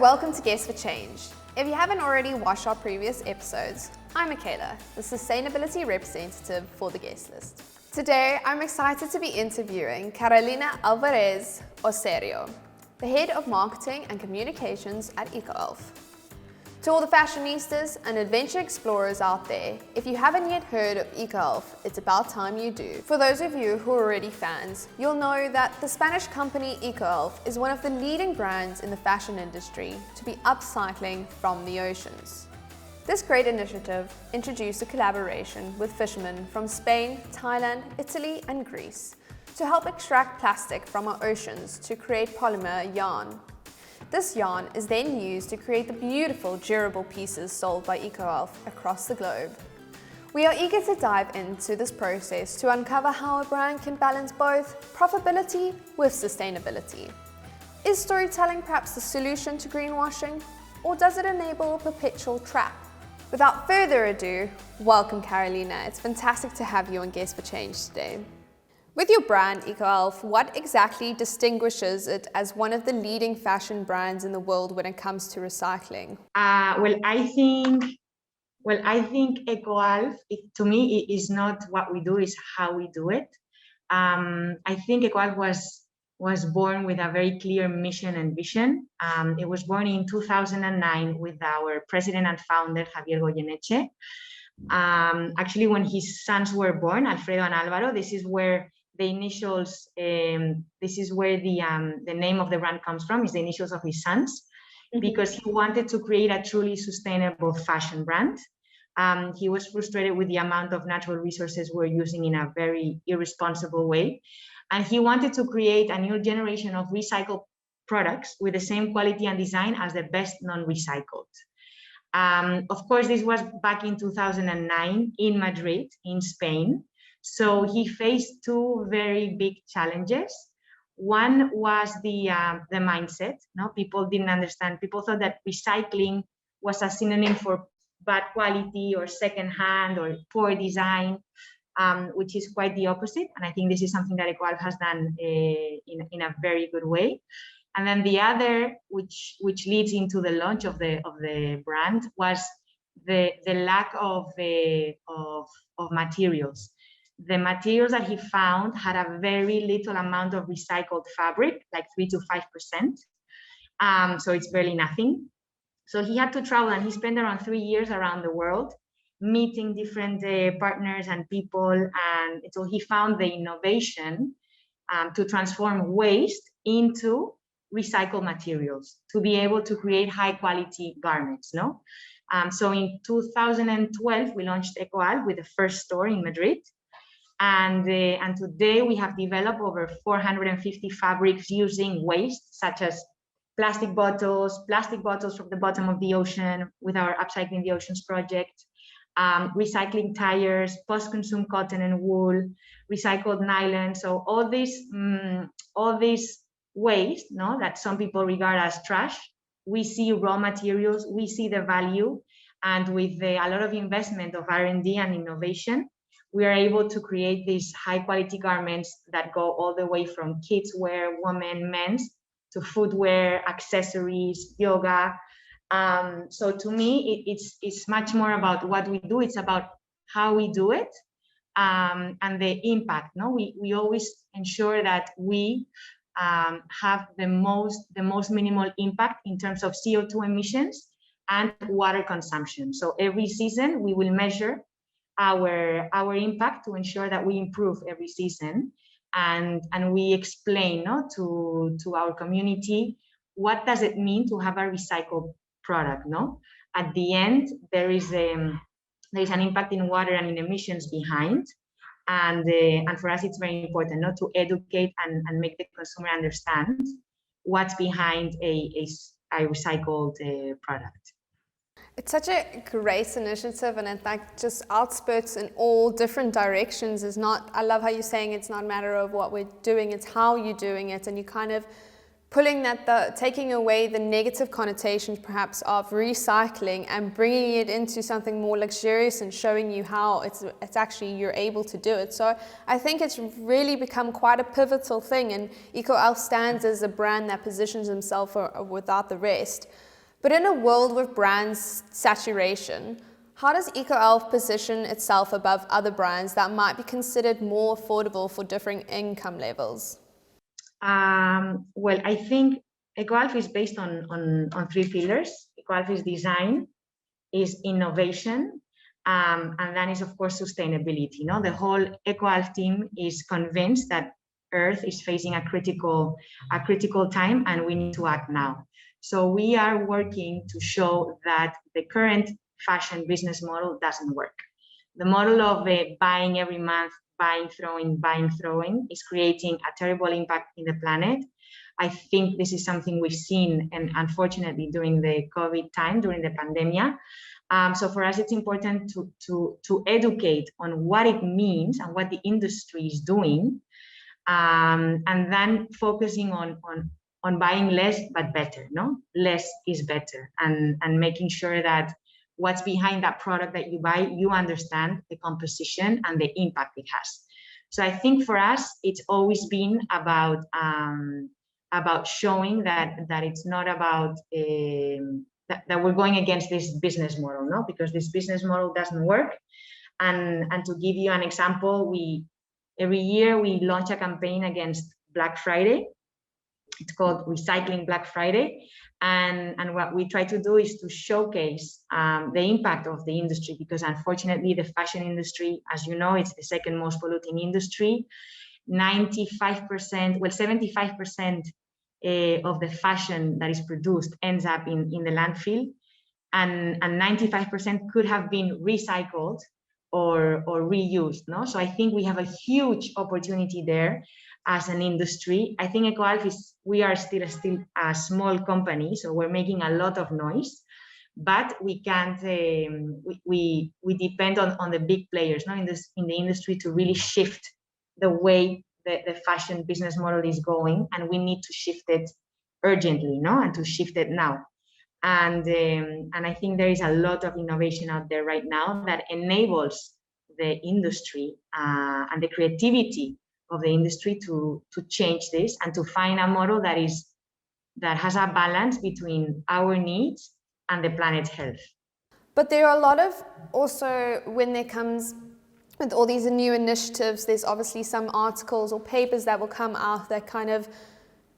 welcome to Guest for Change. If you haven't already watched our previous episodes, I'm Michaela, the sustainability representative for the Guestlist. Today, I'm excited to be interviewing Carolina Álvarez-Ossorio, the head of marketing and communications at Ecoalf'S. To all the fashionistas and adventure explorers out there, if you haven't yet heard of Ecoalf'S, it's about time you do. For those of you who are already fans, you'll know that the Spanish company Ecoalf'S is one of the leading brands in the fashion industry to be upcycling from the oceans. This great initiative introduced a collaboration with fishermen from Spain, Thailand, Italy, and Greece to help extract plastic from our oceans to create polymer yarn. This yarn is then used to create the beautiful, durable pieces sold by Ecoalf'S across the globe. We are eager to dive into this process to uncover how a brand can balance both profitability with sustainability. Is storytelling perhaps the solution to greenwashing, or does it enable a perpetual trap? Without further ado, welcome Carolina. It's fantastic to have you on Guest for Change today. With your brand, Ecoalf'S, what exactly distinguishes it as one of the leading fashion brands in the world when it comes to recycling? I think Ecoalf'S, to me, it is not what we do, it's how we do it. I think Ecoalf'S was born with a very clear mission and vision. It was born in 2009 with our president and founder, Javier Goyeneche. Actually, when his sons were born, Alfredo and Alvaro, this is where the initials, this is where the name of the brand comes from, is the initials of his sons, because he wanted to create a truly sustainable fashion brand. He was frustrated with the amount of natural resources we're using in a very irresponsible way. And he wanted to create a new generation of recycled products with the same quality and design as the best non-recycled. Of course, this was back in 2009 in Madrid, in Spain. So he faced two very big challenges. One was the mindset. No, people didn't understand. People thought that recycling was a synonym for bad quality or secondhand or poor design, which is quite the opposite. And I think this is something that Ecoalf'S has done in a very good way. And then the other, which leads into the launch of the brand, was the lack of materials. The materials that he found had a very little amount of recycled fabric, like 3 to 5%. So it's barely nothing. So he had to travel, and he spent around 3 years around the world, meeting different partners and people. And so he found the innovation to transform waste into recycled materials, to be able to create high quality garments. No? So in 2012, we launched Ecoalf'S with the first store in Madrid. And today we have developed over 450 fabrics using waste, such as plastic bottles from the bottom of the ocean with our Upcycling the Oceans project, recycling tires, post-consumer cotton and wool, recycled nylon. So all this waste, no, that some people regard as trash, we see raw materials, we see the value, and with a lot of investment of R&D and innovation, we are able to create these high quality garments that go all the way from kids wear, women, men's, to footwear, accessories, yoga. So to me, it's much more about what we do. It's about how we do it and the impact. No, we always ensure that we have the most minimal impact in terms of CO2 emissions and water consumption. So every season we will measure our impact to ensure that we improve every season, and we explain, no, to our community what does it mean to have a recycled product. No, at the end there is an impact in water and in emissions behind, and for us it's very important not to educate and make the consumer understand what's behind a recycled product. It's such a great initiative, and it just outspurts in all different directions. I love how you're saying it's not a matter of what we're doing, it's how you're doing it, and you kind of pulling taking away the negative connotations perhaps of recycling and bringing it into something more luxurious and showing you how it's actually you're able to do it. So I think it's really become quite a pivotal thing, and Ecoalf'S stands as a brand that positions himself without the rest. But in a world with brand saturation, how does Ecoalf position itself above other brands that might be considered more affordable for different income levels? Well, I think Ecoalf is based on three pillars. Ecoalf is design, is innovation, and then is, of course, sustainability. You know, the whole Ecoalf team is convinced that Earth is facing a critical time, and we need to act now. So we are working to show that the current fashion business model doesn't work. The model of buying every month, buying, throwing is creating a terrible impact in the planet. I think this is something we've seen, and unfortunately during the COVID time, during the pandemic. So for us, it's important to educate on what it means and what the industry is doing, and then focusing on buying less but better. No, less is better, and making sure that what's behind that product that you buy, you understand the composition and the impact it has. So I think for us, it's always been about showing that it's not about that we're going against this business model, no, because this business model doesn't work. And to give you an example, every year we launch a campaign against Black Friday. It's called Recycling Black Friday. And what we try to do is to showcase the impact of the industry, because unfortunately the fashion industry, as you know, it's the second most polluting industry. 95%, well, 75% of the fashion that is produced ends up in the landfill, and 95% could have been recycled or reused. No, so I think we have a huge opportunity there as an industry. I think Ecoalf we are still a small company, so we're making a lot of noise, but we can't. We depend on the big players, no, in the industry to really shift the way the fashion business model is going, and we need to shift it urgently, no, and to shift it now. And I think there is a lot of innovation out there right now that enables the industry and the creativity of the industry to change this and to find a model that has a balance between our needs and the planet's health. But there are a lot of also, when there comes with all these new initiatives, there's obviously some articles or papers that will come out that kind of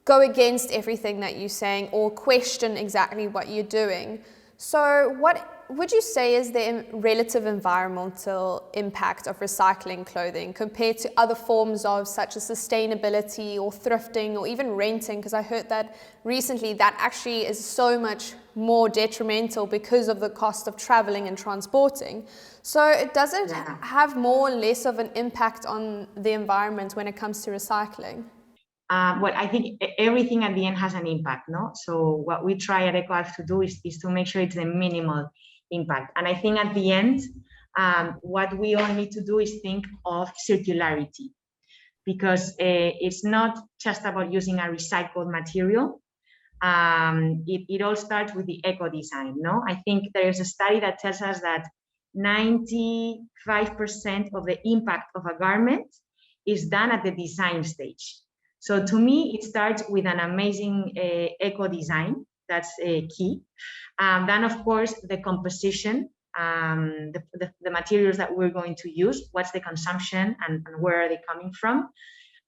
go against everything that you're saying or question exactly what you're doing. So what would you say is the relative environmental impact of recycling clothing compared to other forms of such as sustainability or thrifting or even renting? Because I heard that recently that actually is so much more detrimental because of the cost of traveling and transporting. So does it have more or less of an impact on the environment when it comes to recycling? Well, I think everything at the end has an impact, no? So what we try at Ecoalf to do is to make sure it's a minimal impact. And I think at the end, what we all need to do is think of circularity, because it's not just about using a recycled material. It all starts with the eco design, no? I think there is a study that tells us that 95% of the impact of a garment is done at the design stage. So to me, it starts with an amazing eco design. That's key. Then, of course, the composition, the materials that we're going to use, what's the consumption and where are they coming from?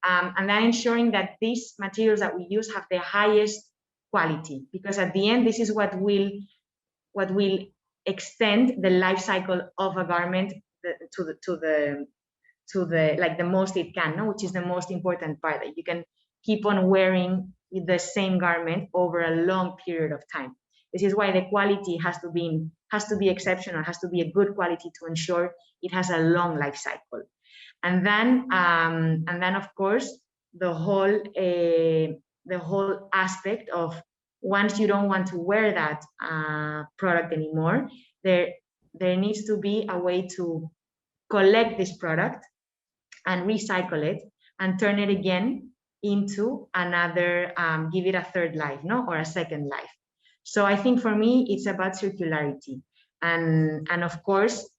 And then ensuring that these materials that we use have the highest quality, because at the end, this is what will extend the life cycle of a garment to the like the most it can, no? Which is the most important part, that you can keep on wearing the same garment over a long period of time. This is why the quality has to be exceptional, has to be a good quality to ensure it has a long life cycle. And then of course the whole aspect of, once you don't want to wear that product anymore, there needs to be a way to collect this product and recycle it and turn it again into another, give it a third life, no, or a second life. So I think for me, it's about circularity, and of course,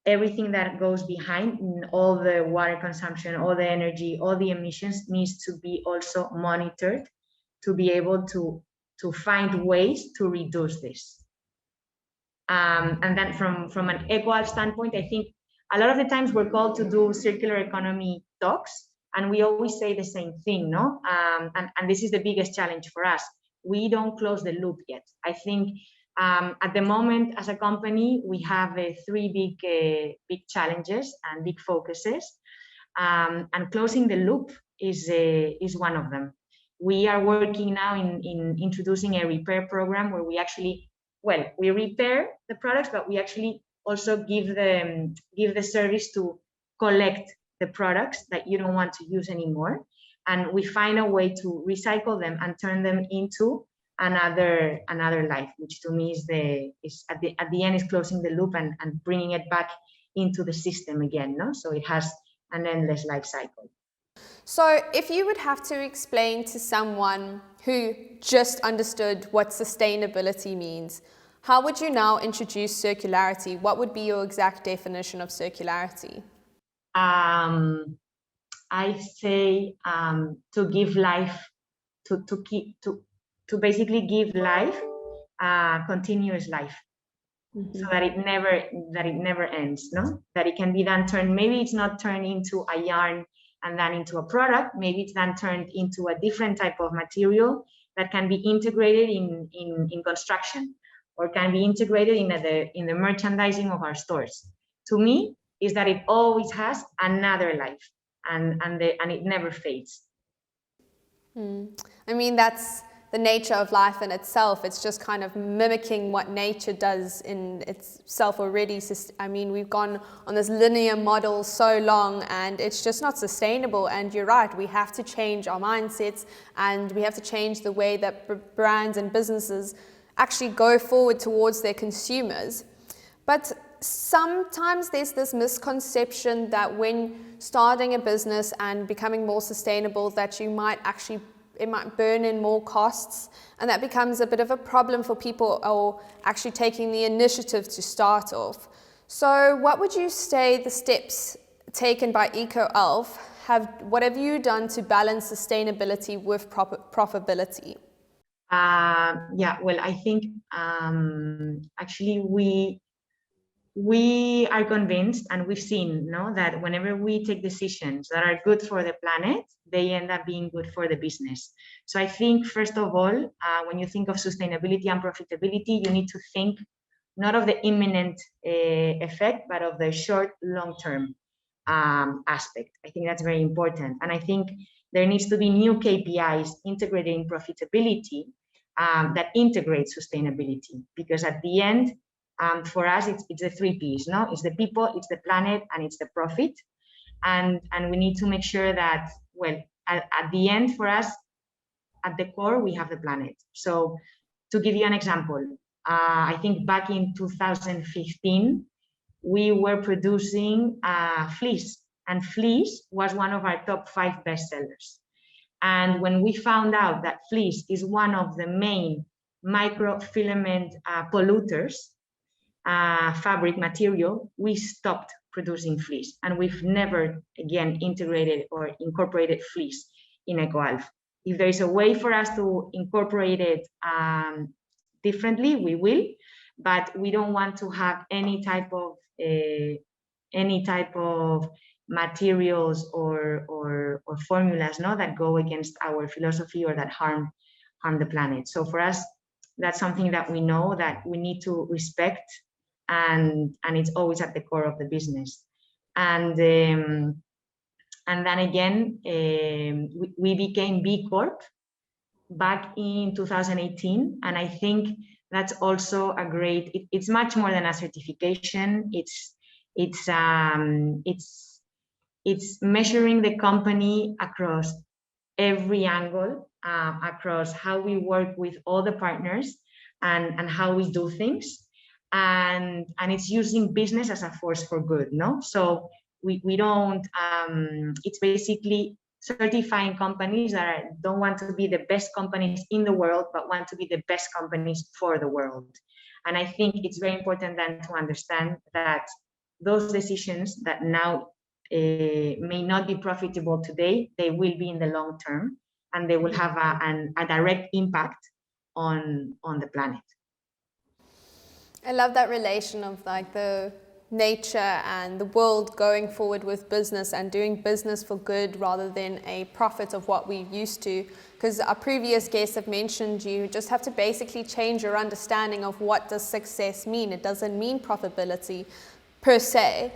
everything that goes behind, all the water consumption, all the energy, all the emissions needs to be also monitored to be able to to find ways to reduce this. And then from an Ecoalf standpoint, I think a lot of the times we're called to do circular economy talks, and we always say the same thing, no? And this is the biggest challenge for us. We don't close the loop yet. I think at the moment, as a company, we have three big challenges and big focuses, and closing the loop is one of them. We are working now in introducing a repair program where we actually, well, we repair the products, but we actually also give the service to collect the products that you don't want to use anymore, and we find a way to recycle them and turn them into another life, which to me is at the end is closing the loop and bringing it back into the system again, no? So it has an endless life cycle. So if you would have to explain to someone who just understood what sustainability means, how would you now introduce circularity? What would be your exact definition of circularity? I say to give life, to basically give life continuous life, so that it never ends, no? That it can be then turned, maybe it's not turned into a yarn and then into a product, maybe it's then turned into a different type of material that can be integrated in construction, or can be integrated in the merchandising of our stores. To me, is that it always has another life, and it never fades. I mean, that's the nature of life in itself. It's just kind of mimicking what nature does in itself already. I mean, we've gone on this linear model so long, and it's just not sustainable. And you're right, we have to change our mindsets, and we have to change the way that brands and businesses actually go forward towards their consumers. But sometimes there's this misconception that when starting a business and becoming more sustainable, that it might burn in more costs, and that becomes a bit of a problem for people or actually taking the initiative to start off. So what would you say the steps taken by Ecoalf what have you done to balance sustainability with profitability? Yeah, well, I think actually we are convinced, and we've seen, no, that whenever we take decisions that are good for the planet, they end up being good for the business. So I think, first of all, when you think of sustainability and profitability, you need to think not of the imminent effect, but of the short, long-term aspect. I think that's very important. And I think there needs to be new KPIs integrated in profitability that integrate sustainability, because at the end, for us, it's the 3 Ps, no? It's the people, it's the planet, and it's the profit. And we need to make sure that, well, at the end, for us, at the core, we have the planet. So to give you an example, I think back in 2015, we were producing fleece, and fleece was one of our top 5 bestsellers. And when we found out that fleece is one of the main microfilament polluters, fabric material, we stopped producing fleece, and we've never again integrated or incorporated fleece in Ecoalf. If there is a way for us to incorporate it differently, we will, but we don't want to have any type of materials or formulas, no, that go against our philosophy or that harm the planet. So for us, that's something that we know that we need to respect, and it's always at the core of the business. And then again, we became B Corp back in 2018, and I think that's also a great. It's much more than a certification. It's measuring the company across every angle, across how we work with all the partners and how we do things. And it's using business as a force for good, no? So we don't, it's basically certifying companies that don't want to be the best companies in the world, but want to be the best companies for the world. And I think it's very important then to understand that those decisions that now may not be profitable today, they will be in the long term, and they will have a direct impact on the planet. I love that relation of like the nature and the world going forward with business and doing business for good rather than a profit of what we used to. Because our previous guests have mentioned you just have to basically change your understanding of what does success mean. It doesn't mean profitability per se.